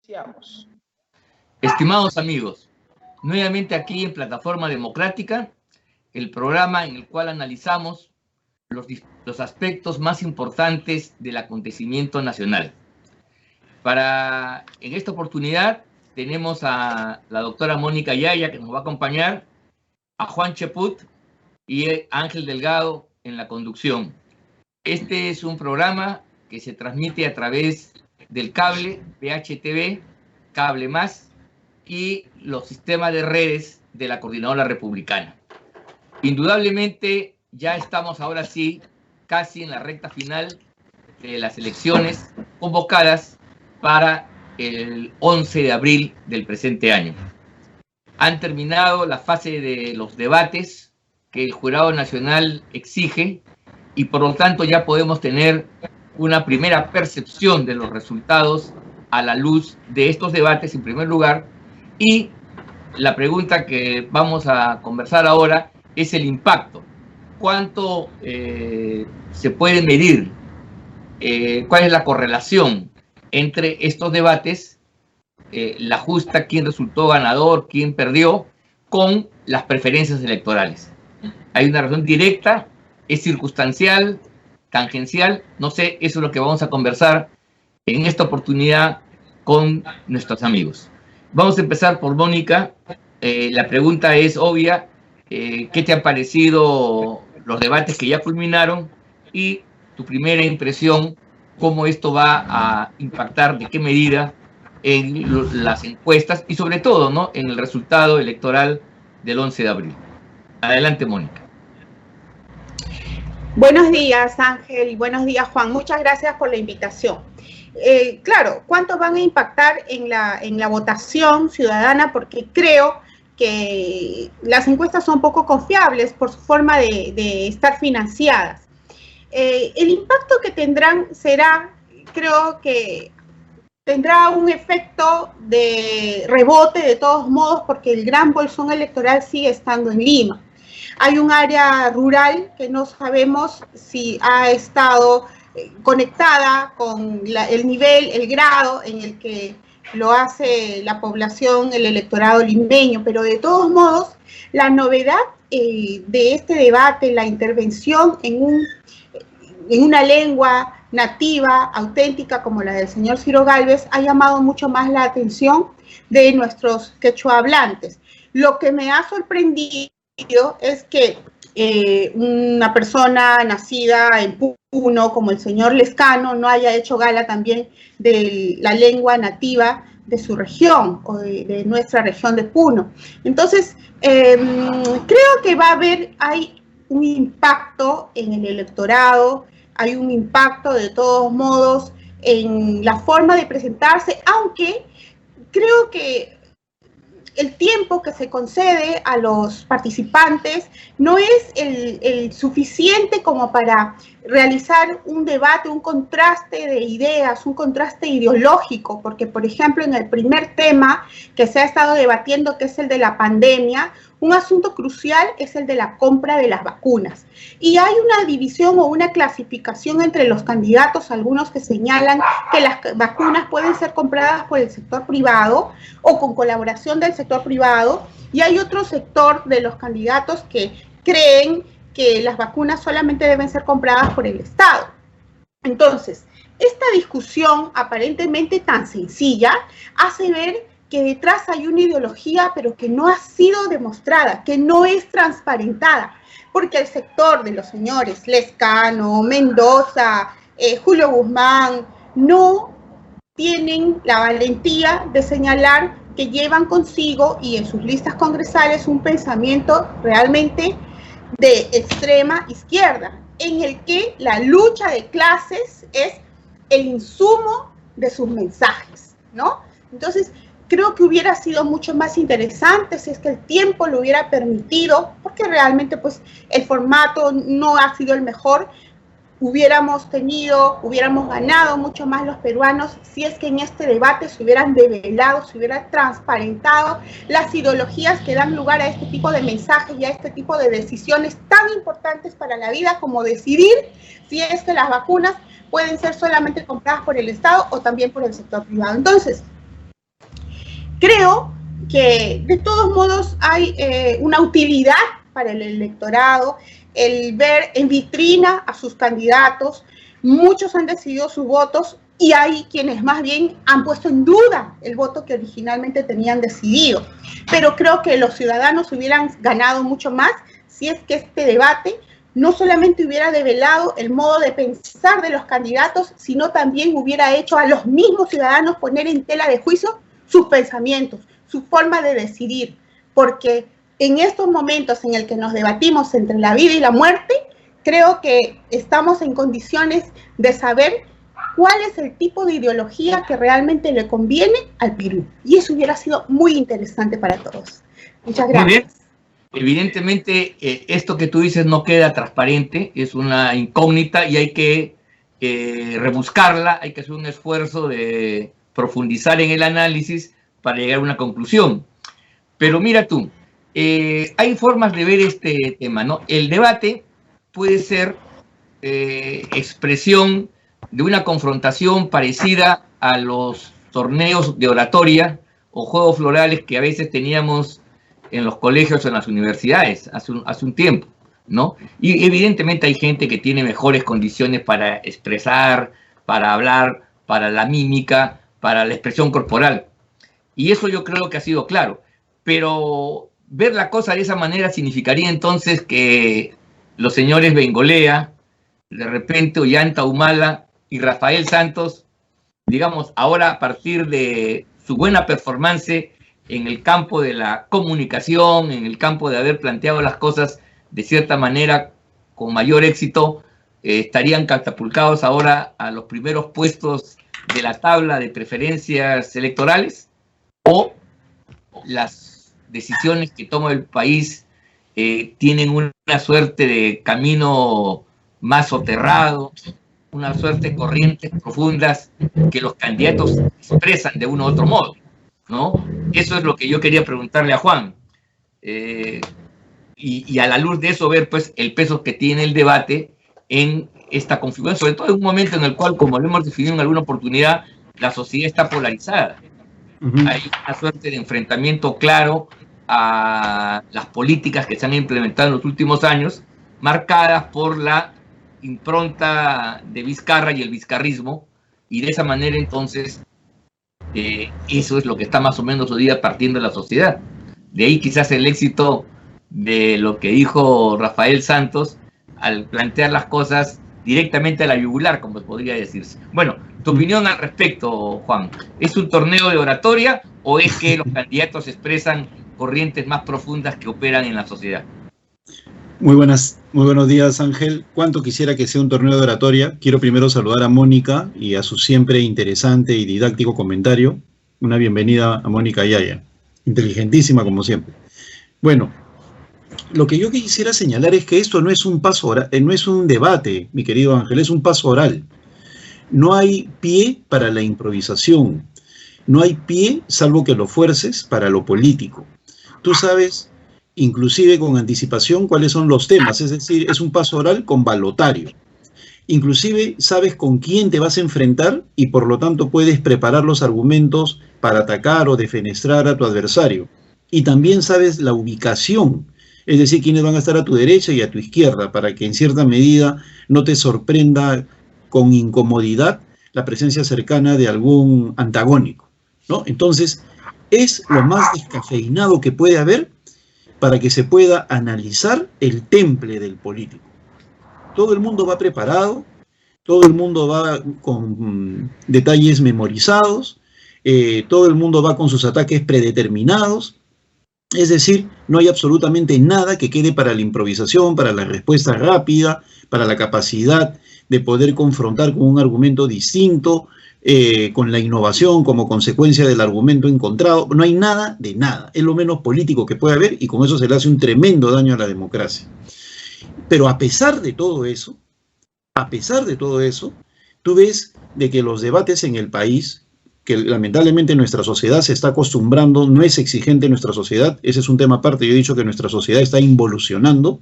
Iniciamos. Estimados amigos, nuevamente aquí en Plataforma Democrática, el programa en el cual analizamos los aspectos más importantes del acontecimiento nacional. En esta oportunidad tenemos a la doctora Mónica Yaya, que nos va a acompañar, a Juan Cheput y Ángel Delgado en la conducción. Este es un programa que se transmite a través del cable, VHTV, Cable Más y los sistemas de redes de la Coordinadora Republicana. Indudablemente ya estamos ahora sí casi en la recta final de las elecciones convocadas para el 11 de abril del presente año. Han terminado la fase de los debates que el Jurado Nacional exige y por lo tanto ya podemos tener una primera percepción de los resultados a la luz de estos debates en primer lugar, y la pregunta que vamos a conversar ahora es el impacto. ¿Cuánto se puede medir? ¿Cuál es la correlación entre estos debates, la justa, quién resultó ganador, quién perdió, con las preferencias electorales? ¿Hay una relación directa? ¿Es circunstancial? ¿Tangencial? No sé, eso es lo que vamos a conversar en esta oportunidad con nuestros amigos. Vamos a empezar por Mónica. La pregunta es obvia. ¿Qué te han parecido los debates que ya culminaron? Y tu primera impresión, cómo esto va a impactar, de qué medida en las encuestas y sobre todo, ¿no?, en el resultado electoral del 11 de abril. Adelante, Mónica. Buenos días, Ángel, y buenos días, Juan. Muchas gracias por la invitación. Claro, ¿cuánto van a impactar en la votación ciudadana? Porque creo que las encuestas son poco confiables por su forma de estar financiadas. El impacto que tendrán creo que tendrá un efecto de rebote de todos modos, porque el gran bolsón electoral sigue estando en Lima. Hay un área rural que no sabemos si ha estado conectada con el grado en el que lo hace la población, el electorado limeño, pero de todos modos, la novedad de este debate, la intervención en una lengua nativa, auténtica, como la del señor Ciro Gálvez, ha llamado mucho más la atención de nuestros quechua hablantes. Lo que me ha sorprendido es que una persona nacida en Puno, como el señor Lescano, no haya hecho gala también de la lengua nativa de su región, o de nuestra región de Puno. Entonces, creo que hay un impacto en el electorado, hay un impacto de todos modos en la forma de presentarse, aunque creo que el tiempo que se concede a los participantes no es el suficiente como para realizar un debate, un contraste de ideas, un contraste ideológico, porque, por ejemplo, en el primer tema que se ha estado debatiendo, que es el de la pandemia, un asunto crucial es el de la compra de las vacunas. Y hay una división o una clasificación entre los candidatos, algunos que señalan que las vacunas pueden ser compradas por el sector privado o con colaboración del sector privado, y hay otro sector de los candidatos que creen que las vacunas solamente deben ser compradas por el Estado. Entonces, esta discusión aparentemente tan sencilla hace ver que detrás hay una ideología, pero que no ha sido demostrada, que no es transparentada, porque el sector de los señores Lescano, Mendoza, Julio Guzmán, no tienen la valentía de señalar que llevan consigo y en sus listas congresales un pensamiento realmente de extrema izquierda, en el que la lucha de clases es el insumo de sus mensajes, ¿no? Entonces, creo que hubiera sido mucho más interesante si es que el tiempo lo hubiera permitido, porque realmente pues el formato no ha sido el mejor. Hubiéramos ganado mucho más los peruanos si es que en este debate se hubieran develado, se hubieran transparentado las ideologías que dan lugar a este tipo de mensajes y a este tipo de decisiones tan importantes para la vida, como decidir si es que las vacunas pueden ser solamente compradas por el Estado o también por el sector privado. Entonces, Creo que de todos modos hay una utilidad para el electorado, el ver en vitrina a sus candidatos. Muchos han decidido sus votos y hay quienes más bien han puesto en duda el voto que originalmente tenían decidido. Pero creo que los ciudadanos hubieran ganado mucho más si es que este debate no solamente hubiera develado el modo de pensar de los candidatos, sino también hubiera hecho a los mismos ciudadanos poner en tela de juicio sus pensamientos, su forma de decidir, porque en estos momentos en el que nos debatimos entre la vida y la muerte, creo que estamos en condiciones de saber cuál es el tipo de ideología que realmente le conviene al Perú. Y eso hubiera sido muy interesante para todos. Muchas gracias. Muy bien. Evidentemente, esto que tú dices no queda transparente, es una incógnita y hay que rebuscarla, hay que hacer un esfuerzo de profundizar en el análisis para llegar a una conclusión. Pero mira tú, hay formas de ver este tema, ¿no? El debate puede ser expresión de una confrontación parecida a los torneos de oratoria o juegos florales que a veces teníamos en los colegios o en las universidades hace un tiempo, ¿no? Y evidentemente hay gente que tiene mejores condiciones para expresar, para hablar, para la mímica, para la expresión corporal. Y eso yo creo que ha sido claro. Pero ver la cosa de esa manera significaría entonces que los señores Bengolea, de repente Ollanta Humala y Rafael Santos, digamos, ahora a partir de su buena performance en el campo de la comunicación, en el campo de haber planteado las cosas de cierta manera con mayor éxito, estarían catapultados ahora a los primeros puestos de la tabla de preferencias electorales, o las decisiones que toma el país tienen una suerte de camino más soterrado, una suerte de corrientes profundas que los candidatos expresan de uno u otro modo, ¿no? Eso es lo que yo quería preguntarle a Juan. Y a la luz de eso ver pues el peso que tiene el debate en esta configuración, sobre todo en un momento en el cual, como lo hemos definido en alguna oportunidad, la sociedad está polarizada. Hay una suerte de enfrentamiento claro a las políticas que se han implementado en los últimos años, marcadas por la impronta de Vizcarra y el vizcarrismo, y de esa manera entonces eso es lo que está más o menos hoy día partiendo de la sociedad. De ahí quizás el éxito de lo que dijo Rafael Santos al plantear las cosas directamente a la yugular, como podría decirse. Bueno, tu opinión al respecto, Juan. ¿Es un torneo de oratoria o es que los candidatos expresan corrientes más profundas que operan en la sociedad? Muy buenos días, Ángel. Cuánto quisiera que sea un torneo de oratoria. Quiero primero saludar a Mónica y a su siempre interesante y didáctico comentario. Una bienvenida a Mónica Yaya, inteligentísima como siempre. Bueno, lo que yo quisiera señalar es que esto no es un paso oral, no es un debate, mi querido Ángel, es un paso oral. No hay pie para la improvisación, no hay pie, salvo que lo fuerces, para lo político. Tú sabes, inclusive con anticipación, cuáles son los temas, es decir, es un paso oral con balotario. Inclusive sabes con quién te vas a enfrentar y por lo tanto puedes preparar los argumentos para atacar o defenestrar a tu adversario. Y también sabes la ubicación, es decir, quiénes van a estar a tu derecha y a tu izquierda, para que en cierta medida no te sorprenda con incomodidad la presencia cercana de algún antagónico, ¿no? Entonces, es lo más descafeinado que puede haber para que se pueda analizar el temple del político. Todo el mundo va preparado, todo el mundo va con detalles memorizados, todo el mundo va con sus ataques predeterminados. Es decir, no hay absolutamente nada que quede para la improvisación, para la respuesta rápida, para la capacidad de poder confrontar con un argumento distinto, con la innovación como consecuencia del argumento encontrado. No hay nada de nada. Es lo menos político que puede haber y con eso se le hace un tremendo daño a la democracia. Pero a pesar de todo eso, tú ves de que los debates en el país, que lamentablemente nuestra sociedad se está acostumbrando, no es exigente nuestra sociedad, ese es un tema aparte, yo he dicho que nuestra sociedad está involucionando,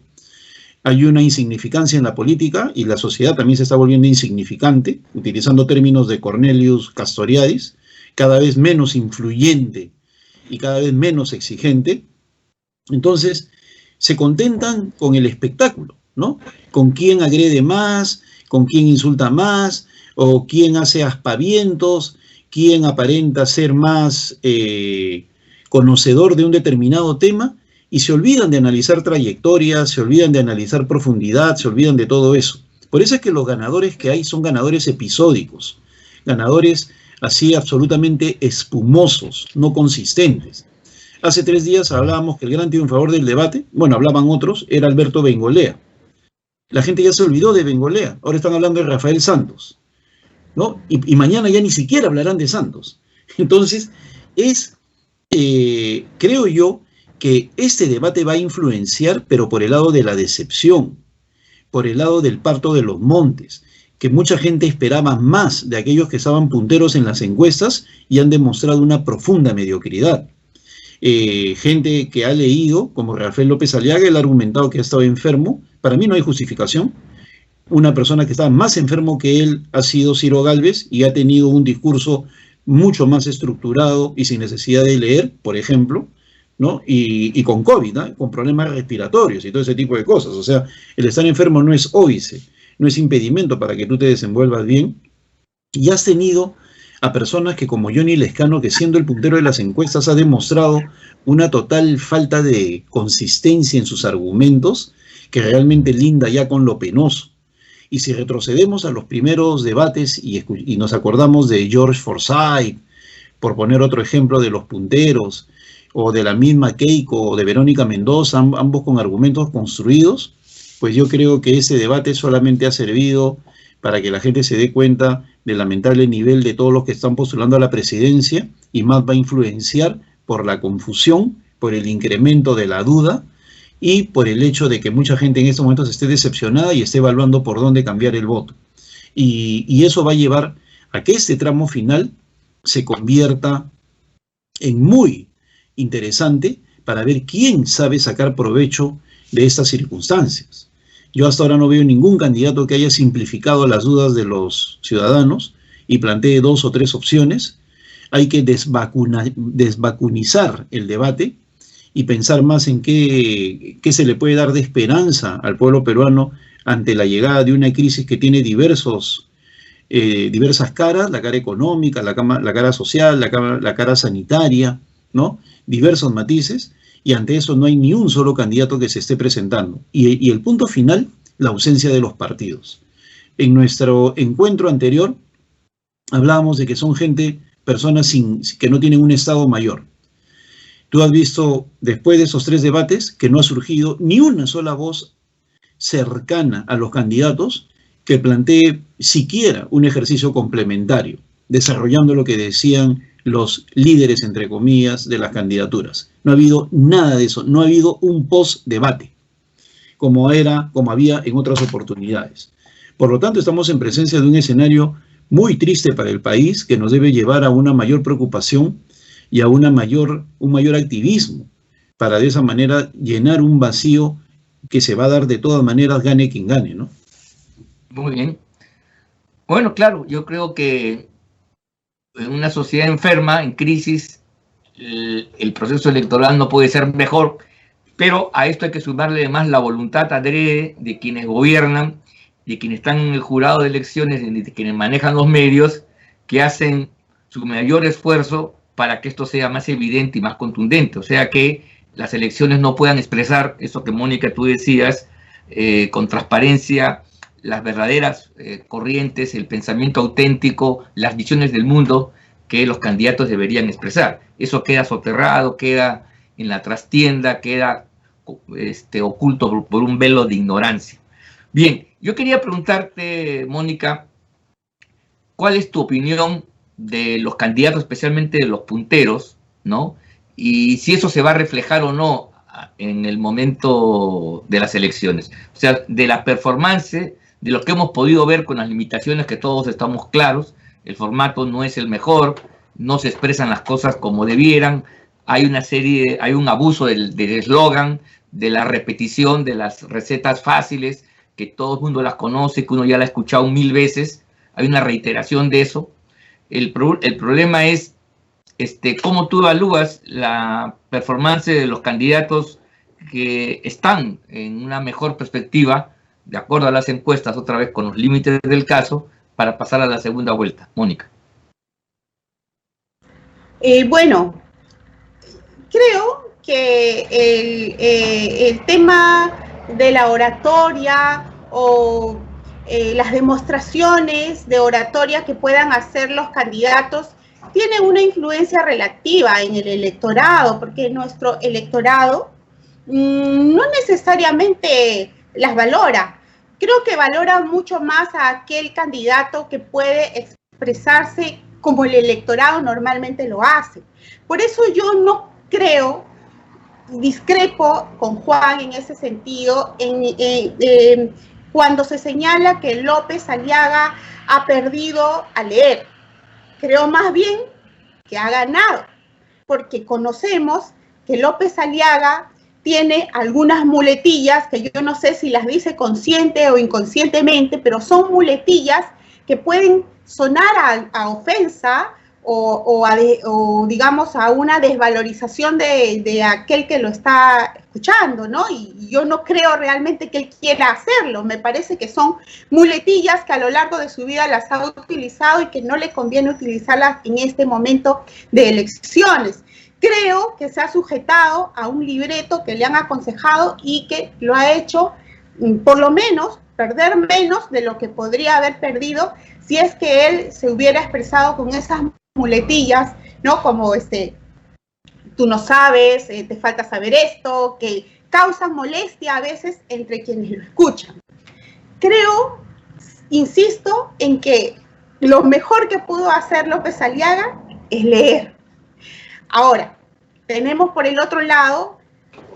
hay una insignificancia en la política y la sociedad también se está volviendo insignificante, utilizando términos de Cornelius Castoriadis, cada vez menos influyente y cada vez menos exigente. Entonces, se contentan con el espectáculo, ¿no? Con quién agrede más, con quién insulta más, o quién hace aspavientos, quién aparenta ser más conocedor de un determinado tema, y se olvidan de analizar trayectorias, se olvidan de analizar profundidad, se olvidan de todo eso. Por eso es que los ganadores que hay son ganadores episódicos, ganadores así absolutamente espumosos, no consistentes. Hace 3 días hablábamos que el gran triunfador del debate, bueno, hablaban otros, era Alberto Bengolea. La gente ya se olvidó de Bengolea, ahora están hablando de Rafael Santos, ¿no? Y mañana ya ni siquiera hablarán de Santos. Entonces, creo yo que este debate va a influenciar, pero por el lado de la decepción, por el lado del parto de los montes, que mucha gente esperaba más de aquellos que estaban punteros en las encuestas y han demostrado una profunda mediocridad. Gente que ha leído, como Rafael López Aliaga, él ha argumentado que ha estado enfermo. Para mí no hay justificación. Una persona que estaba más enfermo que él ha sido Ciro Gálvez y ha tenido un discurso mucho más estructurado y sin necesidad de leer, por ejemplo, ¿no? Y con COVID, ¿no? Con problemas respiratorios y todo ese tipo de cosas. O sea, el estar enfermo no es óbice, no es impedimento para que tú te desenvuelvas bien. Y has tenido a personas que, como Johnny Lescano, que siendo el puntero de las encuestas ha demostrado una total falta de consistencia en sus argumentos, que realmente linda ya con lo penoso. Y si retrocedemos a los primeros debates y nos acordamos de George Forsyth, por poner otro ejemplo de los punteros, o de la misma Keiko o de Verónica Mendoza, ambos con argumentos construidos, pues yo creo que ese debate solamente ha servido para que la gente se dé cuenta del lamentable nivel de todos los que están postulando a la presidencia, y más va a influenciar por la confusión, por el incremento de la duda y por el hecho de que mucha gente en estos momentos esté decepcionada y esté evaluando por dónde cambiar el voto. Y eso va a llevar a que este tramo final se convierta en muy interesante para ver quién sabe sacar provecho de estas circunstancias. Yo hasta ahora no veo ningún candidato que haya simplificado las dudas de los ciudadanos y plantee 2 o 3 opciones. Hay que desvacunizar el debate y pensar más en qué se le puede dar de esperanza al pueblo peruano ante la llegada de una crisis que tiene diversas caras, la cara económica, la cara social, la cara sanitaria, ¿no? Diversos matices, y ante eso no hay ni un solo candidato que se esté presentando. Y el punto final, la ausencia de los partidos. En nuestro encuentro anterior hablábamos de que son personas que no tienen un estado mayor. Tú has visto, después de esos 3 debates, que no ha surgido ni una sola voz cercana a los candidatos que plantee siquiera un ejercicio complementario, desarrollando lo que decían los líderes, entre comillas, de las candidaturas. No ha habido nada de eso, no ha habido un post-debate, como había en otras oportunidades. Por lo tanto, estamos en presencia de un escenario muy triste para el país, que nos debe llevar a una mayor preocupación y a un mayor activismo, para de esa manera llenar un vacío que se va a dar de todas maneras, gane quien gane, ¿no? Muy bien. Bueno, claro, yo creo que en una sociedad enferma, en crisis, el proceso electoral no puede ser mejor, pero a esto hay que sumarle además la voluntad adrede de quienes gobiernan, de quienes están en el jurado de elecciones, de quienes manejan los medios, que hacen su mayor esfuerzo para que esto sea más evidente y más contundente. O sea, que las elecciones no puedan expresar eso que, Mónica, tú decías, con transparencia, las verdaderas corrientes, el pensamiento auténtico, las visiones del mundo que los candidatos deberían expresar. Eso queda soterrado, queda en la trastienda, queda oculto por un velo de ignorancia. Bien, yo quería preguntarte, Mónica, ¿cuál es tu opinión de los candidatos, especialmente de los punteros, ¿no? Y si eso se va a reflejar o no en el momento de las elecciones. O sea, de la performance, de lo que hemos podido ver con las limitaciones que todos estamos claros, el formato no es el mejor, no se expresan las cosas como debieran, hay un abuso del eslogan, de la repetición de las recetas fáciles, que todo el mundo las conoce, que uno ya la ha escuchado 1000 veces, hay una reiteración de eso. El problema es ¿cómo tú evalúas la performance de los candidatos que están en una mejor perspectiva, de acuerdo a las encuestas, otra vez con los límites del caso, para pasar a la segunda vuelta? Mónica. Bueno, creo que el tema de la oratoria o las demostraciones de oratoria que puedan hacer los candidatos tienen una influencia relativa en el electorado, porque nuestro electorado no necesariamente las valora. Creo que valora mucho más a aquel candidato que puede expresarse como el electorado normalmente lo hace. Por eso yo no creo, discrepo con Juan en ese sentido, cuando se señala que López Aliaga ha perdido a leer. Creo más bien que ha ganado, porque conocemos que López Aliaga tiene algunas muletillas que yo no sé si las dice consciente o inconscientemente, pero son muletillas que pueden sonar a ofensa o digamos a una desvalorización de aquel que lo está escuchando, ¿no? Y yo no creo realmente que él quiera hacerlo. Me parece que son muletillas que a lo largo de su vida las ha utilizado y que no le conviene utilizarlas en este momento de elecciones. Creo que se ha sujetado a un libreto que le han aconsejado y que lo ha hecho, por lo menos, perder menos de lo que podría haber perdido si es que él se hubiera expresado con esas muletillas, ¿no? Como tú no sabes, te falta saber esto, que causan molestia a veces entre quienes lo escuchan. Creo, insisto, en que lo mejor que pudo hacer López Aliaga es leer. Ahora, tenemos por el otro lado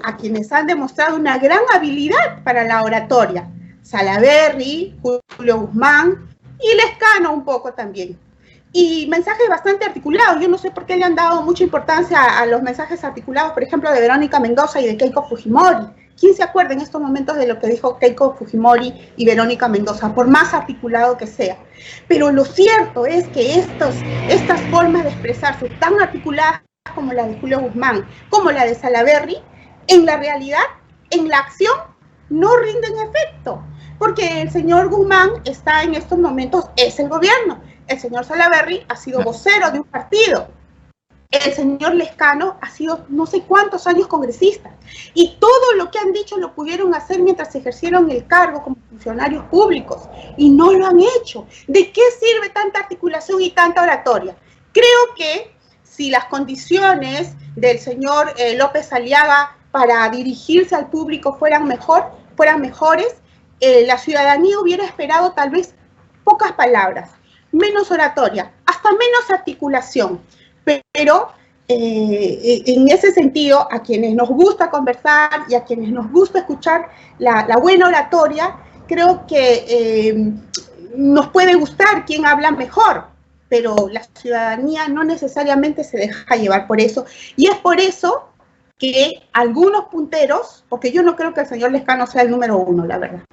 a quienes han demostrado una gran habilidad para la oratoria. Salaverry, Julio Guzmán y Lescano un poco también. Y mensajes bastante articulados. Yo no sé por qué le han dado mucha importancia a los mensajes articulados, por ejemplo, de Verónica Mendoza y de Keiko Fujimori. ¿Quién se acuerda en estos momentos de lo que dijo Keiko Fujimori y Verónica Mendoza, por más articulado que sea? Pero lo cierto es que estas formas de expresarse tan articuladas como la de Julio Guzmán, como la de Salaverry, en la realidad, en la acción, no rinden efecto. Porque el señor Guzmán está en estos momentos, es el gobierno. El señor Salaverry ha sido vocero de un partido. El señor Lescano ha sido no sé cuántos años congresista. Y todo lo que han dicho lo pudieron hacer mientras ejercieron el cargo como funcionarios públicos. Y no lo han hecho. ¿De qué sirve tanta articulación y tanta oratoria? Creo que si las condiciones del señor López Aliaga para dirigirse al público fueran mejores, la ciudadanía hubiera esperado tal vez pocas palabras, menos oratoria, hasta menos articulación. Pero en ese sentido, a quienes nos gusta conversar y a quienes nos gusta escuchar la buena oratoria, creo que nos puede gustar quien habla mejor, pero la ciudadanía no necesariamente se deja llevar por eso. Y es por eso que algunos punteros, porque yo no creo que el señor Lescano sea el número uno, la verdad,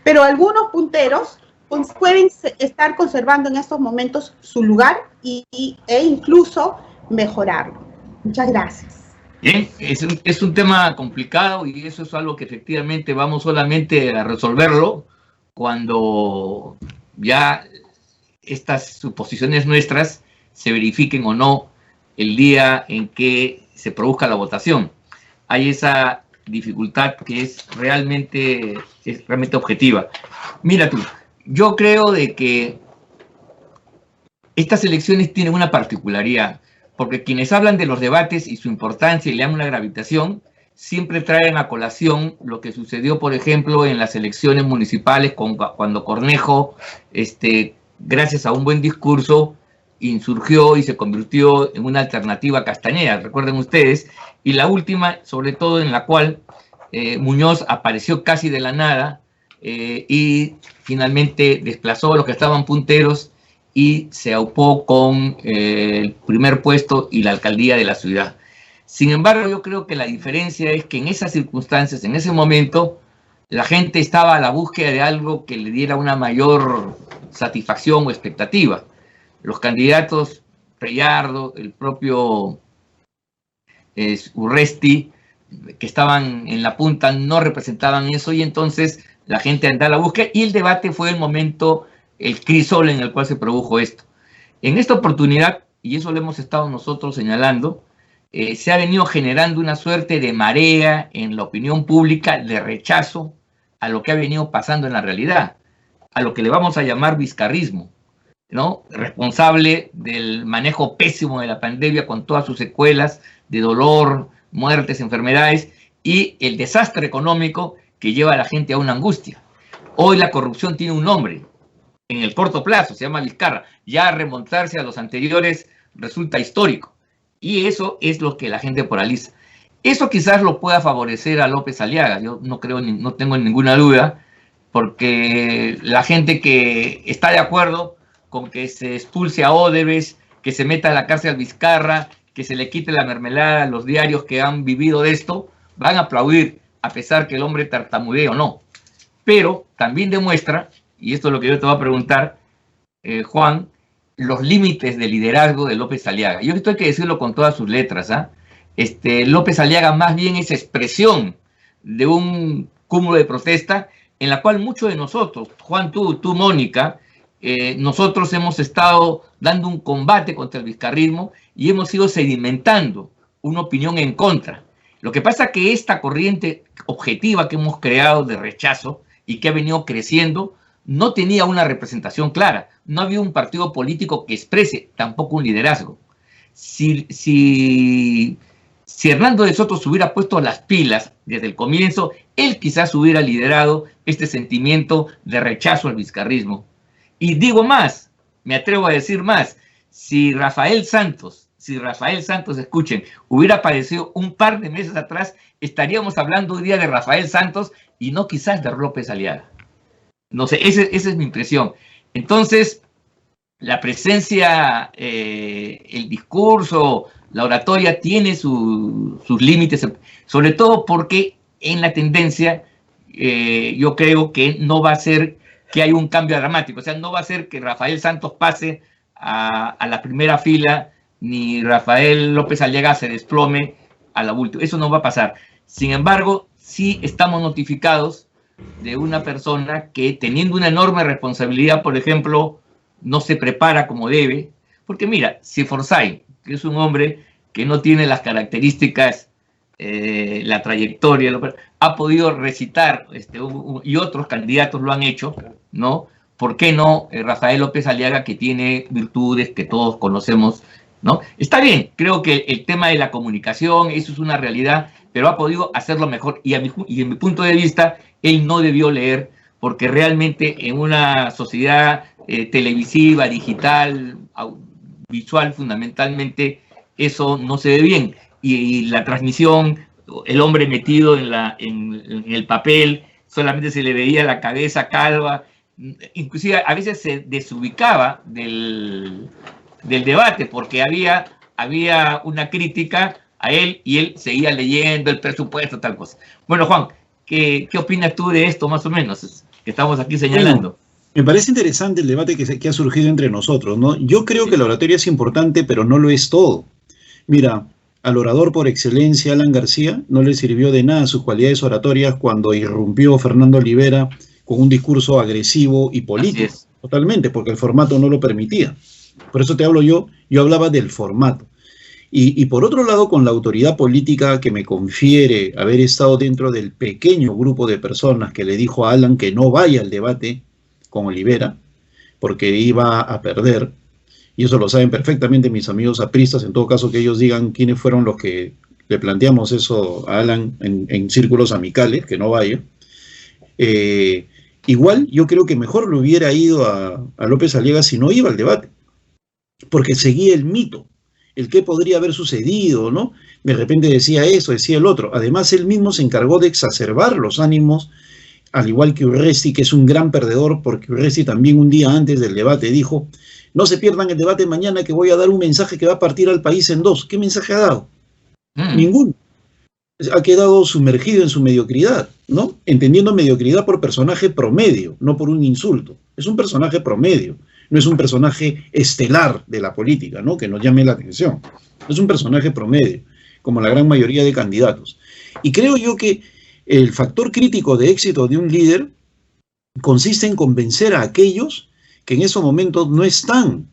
pero algunos punteros pueden estar conservando en estos momentos su lugar e incluso mejorarlo. Muchas gracias. Bien, es un tema complicado y eso es algo que efectivamente vamos solamente a resolverlo cuando ya estas suposiciones nuestras se verifiquen o no el día en que se produzca la votación. Hay esa dificultad que es realmente objetiva. Mira tú, yo creo de que estas elecciones tienen una particularidad, porque quienes hablan de los debates y su importancia y le dan una gravitación, siempre traen a colación lo que sucedió, por ejemplo, en las elecciones municipales cuando Cornejo, gracias a un buen discurso, insurgió y se convirtió en una alternativa a Castañeda, recuerden ustedes, y la última, sobre todo, en la cual Muñoz apareció casi de la nada y finalmente desplazó a los que estaban punteros y se aupó con el primer puesto y la alcaldía de la ciudad. Sin embargo, yo creo que la diferencia es que en esas circunstancias, en ese momento, la gente estaba a la búsqueda de algo que le diera una mayor satisfacción o expectativa. Los candidatos Freyardo, el propio Urresti, que estaban en la punta, no representaban eso, y entonces la gente andaba a la búsqueda, y el debate fue el momento, el crisol en el cual se produjo esto. En esta oportunidad, y eso lo hemos estado nosotros señalando, se ha venido generando una suerte de marea en la opinión pública de rechazo a lo que ha venido pasando en la realidad, a lo que le vamos a llamar vizcarrismo, ¿no? Responsable del manejo pésimo de la pandemia con todas sus secuelas de dolor, muertes, enfermedades y el desastre económico que lleva a la gente a una angustia. Hoy la corrupción tiene un nombre, en el corto plazo, se llama Vizcarra. Ya remontarse a los anteriores resulta histórico. Y eso es lo que la gente polariza. Eso quizás lo pueda favorecer a López Aliaga. Yo no creo, no tengo ninguna duda, porque la gente que está de acuerdo con que se expulse a Odebrecht, que se meta a la cárcel a Vizcarra, que se le quite la mermelada a los diarios que han vivido de esto, van a aplaudir, a pesar que el hombre tartamudee o no. Pero también demuestra, y esto es lo que yo te voy a preguntar, Juan, los límites de liderazgo de López Aliaga. Yo esto hay que decirlo con todas sus letras, ¿ah? López Aliaga más bien es expresión de un cúmulo de protesta en la cual muchos de nosotros, Juan, tú, Mónica, nosotros hemos estado dando un combate contra el vizcarrismo y hemos ido sedimentando una opinión en contra. Lo que pasa es que esta corriente objetiva que hemos creado de rechazo y que ha venido creciendo no tenía una representación clara. No había un partido político que exprese tampoco un liderazgo. Si Hernando de Soto se hubiera puesto las pilas desde el comienzo, él quizás hubiera liderado este sentimiento de rechazo al vizcarrismo. Y digo más, me atrevo a decir más, si Rafael Santos, escuchen, hubiera aparecido un par de meses atrás, estaríamos hablando hoy día de Rafael Santos y no quizás de López Aliaga. No sé, esa es mi impresión. Entonces, la presencia, el discurso, la oratoria tiene sus límites, sobre todo porque en la tendencia yo creo que no va a ser que hay un cambio dramático, o sea, no va a ser que Rafael Santos pase a la primera fila, ni Rafael López Aliaga se desplome a la última. Eso no va a pasar. Sin embargo, sí estamos notificados de una persona que, teniendo una enorme responsabilidad, por ejemplo, no se prepara como debe, porque mira, si Forsyth, que es un hombre que no tiene las características, la trayectoria, ha podido recitar, y otros candidatos lo han hecho, ¿no? ¿Por qué no Rafael López Aliaga, que tiene virtudes que todos conocemos, ¿no? Está bien, creo que el tema de la comunicación, eso es una realidad, pero ha podido hacerlo mejor, y en mi punto de vista, él no debió leer, porque realmente en una sociedad televisiva, digital, visual fundamentalmente, eso no se ve bien. Y la transmisión, el hombre metido en el papel, solamente se le veía la cabeza calva, inclusive a veces se desubicaba del debate, porque había una crítica a él y él seguía leyendo el presupuesto, tal cosa. Bueno, Juan, ¿qué opinas tú de esto, más o menos, que estamos aquí señalando? Bueno, me parece interesante el debate que ha surgido entre nosotros, ¿no? Yo creo que la oratoria es importante, pero no lo es todo. Mira, al orador por excelencia, Alan García, no le sirvió de nada sus cualidades oratorias cuando irrumpió Fernando Olivera con un discurso agresivo y político. Totalmente, porque el formato no lo permitía. Por eso te hablo yo hablaba del formato. Y por otro lado, con la autoridad política que me confiere haber estado dentro del pequeño grupo de personas que le dijo a Alan que no vaya al debate con Olivera, porque iba a perder, y eso lo saben perfectamente mis amigos apristas, en todo caso que ellos digan quiénes fueron los que le planteamos eso a Alan en círculos amicales, que no vaya. Igual yo creo que mejor le hubiera ido a López Aliaga si no iba al debate, porque seguía el mito, el qué podría haber sucedido, ¿no? De repente decía eso, decía el otro. Además, él mismo se encargó de exacerbar los ánimos, al igual que Urresti, que es un gran perdedor, porque Urresti también un día antes del debate dijo: no se pierdan el debate mañana, que voy a dar un mensaje que va a partir al país en dos. ¿Qué mensaje ha dado? Ninguno. Ha quedado sumergido en su mediocridad, ¿no? Entendiendo mediocridad por personaje promedio, no por un insulto. Es un personaje promedio. no es un personaje estelar de la política, ¿no? Que nos llame la atención. Es un personaje promedio, como la gran mayoría de candidatos. Y creo yo que el factor crítico de éxito de un líder consiste en convencer a aquellos que en esos momentos no están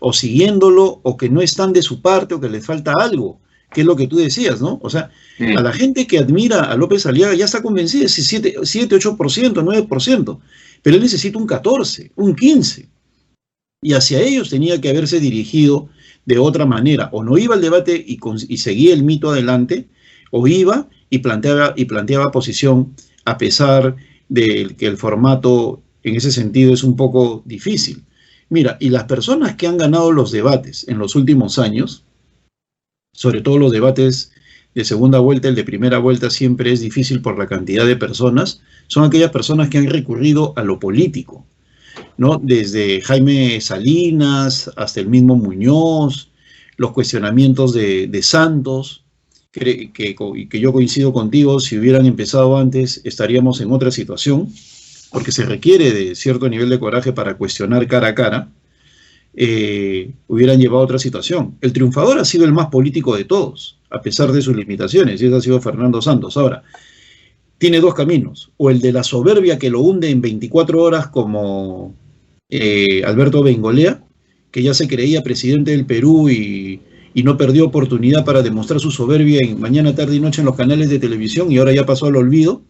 o siguiéndolo, o que no están de su parte, o que les falta algo, que es lo que tú decías, ¿no? O sea, sí, a la gente que admira a López Aliaga ya está convencida, es 7, 8%, 9%, pero él necesita un 14%, un 15%, y hacia ellos tenía que haberse dirigido de otra manera, o no iba al debate y seguía el mito adelante, o iba y planteaba posición, a pesar de que el formato en ese sentido es un poco difícil. Mira, y las personas que han ganado los debates en los últimos años, sobre todo los debates de segunda vuelta, el de primera vuelta siempre es difícil por la cantidad de personas, son aquellas personas que han recurrido a lo político, ¿no? Desde Jaime Salinas hasta el mismo Muñoz, los cuestionamientos de Santos, que yo coincido contigo, si hubieran empezado antes estaríamos en otra situación, porque se requiere de cierto nivel de coraje para cuestionar cara a cara, hubieran llevado a otra situación. El triunfador ha sido el más político de todos, a pesar de sus limitaciones, y ese ha sido Fernando Santos. Ahora, tiene dos caminos, o el de la soberbia que lo hunde en 24 horas como Alberto Bengolea, que ya se creía presidente del Perú y no perdió oportunidad para demostrar su soberbia en mañana, tarde y noche en los canales de televisión y ahora ya pasó al olvido,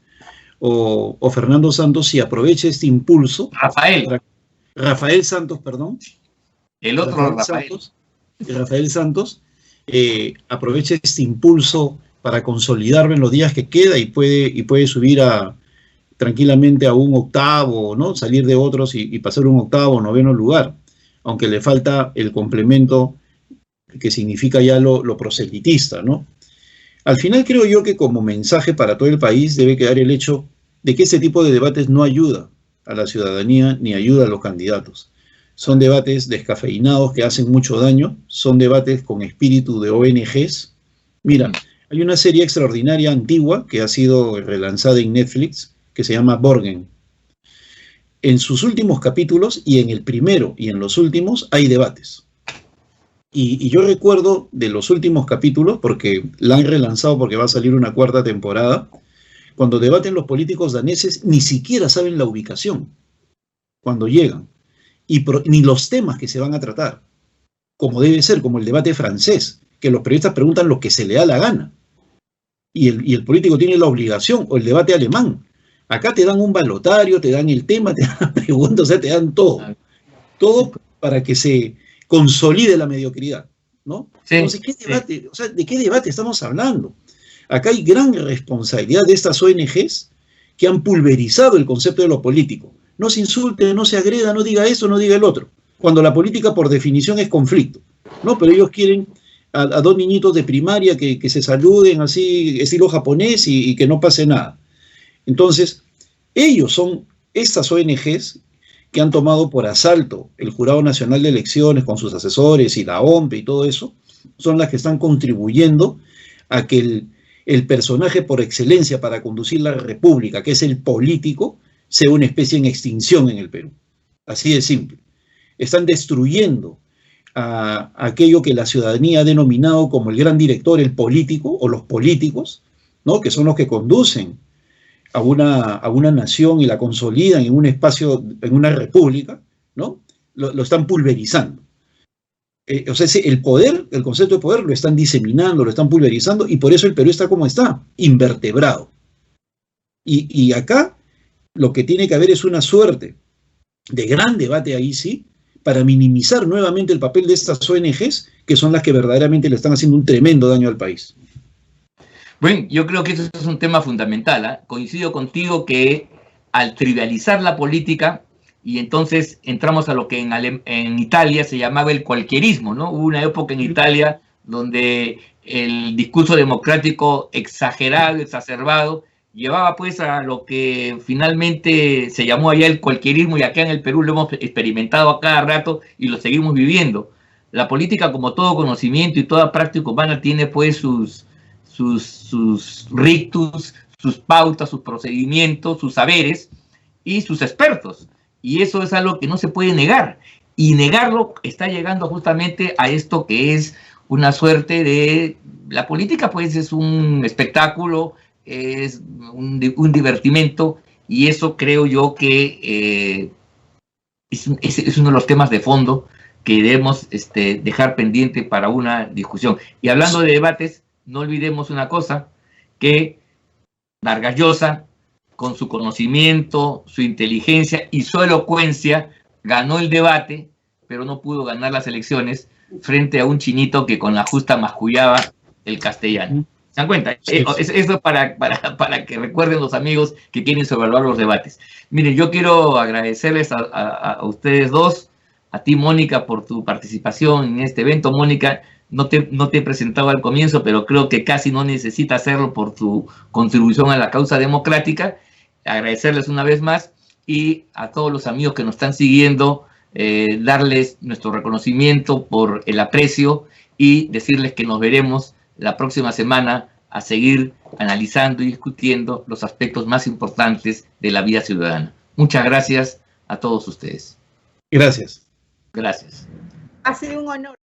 o Fernando Santos, si aprovecha este impulso. Rafael Santos, perdón. El otro Rafael Santos, aprovecha este impulso para consolidarlo en los días que queda y puede subir tranquilamente a un octavo, ¿no? Salir de otros y pasar un octavo o noveno lugar, aunque le falta el complemento que significa ya lo proselitista, ¿no? Al final creo yo que como mensaje para todo el país debe quedar el hecho de que este tipo de debates no ayuda a la ciudadanía ni ayuda a los candidatos. Son debates descafeinados que hacen mucho daño, son debates con espíritu de ONGs. Mira, hay una serie extraordinaria antigua que ha sido relanzada en Netflix que se llama Borgen. En sus últimos capítulos, y en el primero y en los últimos, hay debates. Y yo recuerdo de los últimos capítulos, porque la han relanzado porque va a salir una 4ª temporada, cuando debaten los políticos daneses, ni siquiera saben la ubicación cuando llegan, ni los temas que se van a tratar, como debe ser, como el debate francés, que los periodistas preguntan lo que se le da la gana, y el político tiene la obligación, o el debate alemán. Acá te dan un balotario, te dan el tema, te dan preguntas, o sea, te dan todo para que se consolide la mediocridad, ¿no? Sí, entonces, ¿qué debate? Sí. O sea, ¿de qué debate estamos hablando? Acá hay gran responsabilidad de estas ONGs que han pulverizado el concepto de lo político. No se insulte, no se agreda, no diga eso, no diga el otro. Cuando la política, por definición, es conflicto, ¿no? Pero ellos quieren a dos niñitos de primaria que se saluden así, estilo japonés, y que no pase nada. Entonces, ellos son estas ONGs que han tomado por asalto el Jurado Nacional de Elecciones con sus asesores y la OMP y todo eso, son las que están contribuyendo a que el personaje por excelencia para conducir la república, que es el político, sea una especie en extinción en el Perú. Así de simple. Están destruyendo a aquello que la ciudadanía ha denominado como el gran director, el político, o los políticos, ¿no? Que son los que conducen a una nación y la consolidan en un espacio, en una república, ¿no? Lo están pulverizando. O sea, el poder, el concepto de poder lo están diseminando, lo están pulverizando, y por eso el Perú está como está, invertebrado. Y acá lo que tiene que haber es una suerte de gran debate ahí sí, para minimizar nuevamente el papel de estas ONGs, que son las que verdaderamente le están haciendo un tremendo daño al país. Bueno, yo creo que eso es un tema fundamental, ¿eh? Coincido contigo que al trivializar la política, y entonces entramos a lo que en Italia se llamaba el cualquierismo, ¿no? Hubo una época en Italia donde el discurso democrático exagerado, exacerbado, llevaba pues a lo que finalmente se llamó allá el cualquierismo, y acá en el Perú lo hemos experimentado a cada rato y lo seguimos viviendo. La política, como todo conocimiento y toda práctica humana, tiene pues sus rictus, sus pautas, sus procedimientos, sus saberes y sus expertos. Y eso es algo que no se puede negar. Y negarlo está llegando justamente a esto que es una suerte de... La política pues es un espectáculo, es un divertimento, y eso creo yo que es uno de los temas de fondo que debemos dejar pendiente para una discusión. Y hablando de debates, no olvidemos una cosa, que Vargas Llosa, con su conocimiento, su inteligencia y su elocuencia, ganó el debate, pero no pudo ganar las elecciones frente a un chinito que con la justa mascullaba el castellano. ¿Se dan cuenta? Sí. Eso para que recuerden los amigos que quieren sobrevaluar los debates. Miren, yo quiero agradecerles a ustedes dos, a ti, Mónica, por tu participación en este evento. Mónica, no te he presentado al comienzo, pero creo que casi no necesita hacerlo por tu contribución a la causa democrática. Agradecerles una vez más, y a todos los amigos que nos están siguiendo, darles nuestro reconocimiento por el aprecio y decirles que nos veremos la próxima semana a seguir analizando y discutiendo los aspectos más importantes de la vida ciudadana. Muchas gracias a todos ustedes. Gracias. Gracias. Ha sido un honor.